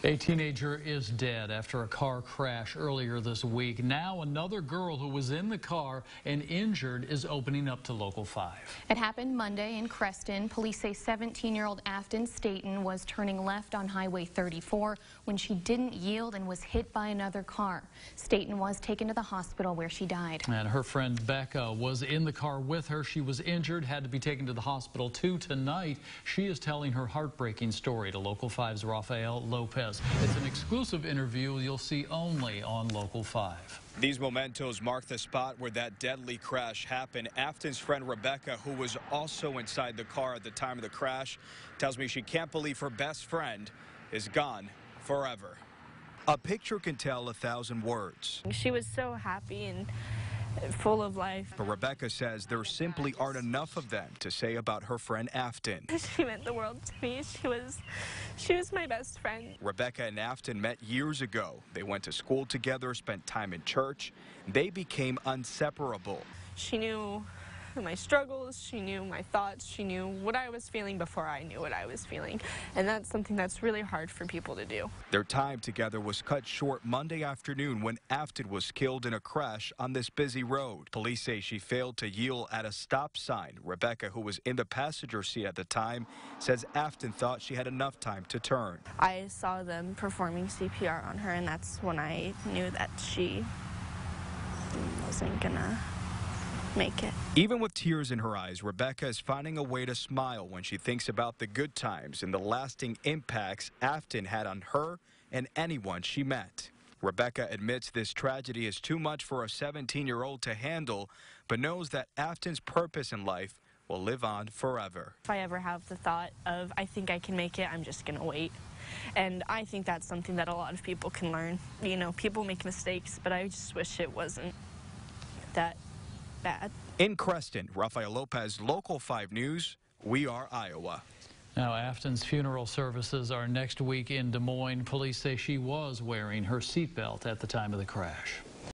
A teenager is dead after a car crash earlier this week. Now another girl who was in the car and injured is opening up to Local 5. It happened Monday in Creston. Police say 17-year-old Afton Staten was turning left on Highway 34 when she didn't yield and was hit by another car. Staten was taken to the hospital where she died. And her friend Becca was in the car with her. She was injured, had to be taken to the hospital too. Tonight, she is telling her heartbreaking story to Local 5's Rafael Lopez. It's an exclusive interview you'll see only on Local 5. These mementos mark the spot where that deadly crash happened. Afton's friend Rebecca, who was also inside the car at the time of the crash, tells me she can't believe her best friend is gone forever. A picture can tell 1,000 words. She was so happy and full of life. But Rebecca says there simply aren't enough of them to say about her friend Afton. She meant the world to me. She was my best friend. Rebecca and Afton met years ago. They went to school together, spent time in church. They became inseparable. She knew my struggles, she knew my thoughts, she knew what I was feeling before I knew what I was feeling. And that's something that's really hard for people to do. Their time together was cut short Monday afternoon when Afton was killed in a crash on this busy road. Police say she failed to yield at a stop sign. Rebecca, who was in the passenger seat at the time, says Afton thought she had enough time to turn. I saw them performing CPR on her, and that's when I knew that she wasn't gonna make it. Even with tears in her eyes, Rebecca is finding a way to smile when she thinks about the good times and the lasting impacts Afton had on her and anyone she met. Rebecca admits this tragedy is too much for a 17-year-old to handle, but knows that Afton's purpose in life will live on forever. If I ever have the thought of, I think I can make it, I'm just gonna wait. And I think that's something that a lot of people can learn. You know, people make mistakes, but I just wish it wasn't that bad. In Creston, Rafael Lopez, Local 5 News, We Are Iowa. Now, Afton's funeral services are next week in Des Moines. Police say she was wearing her seatbelt at the time of the crash.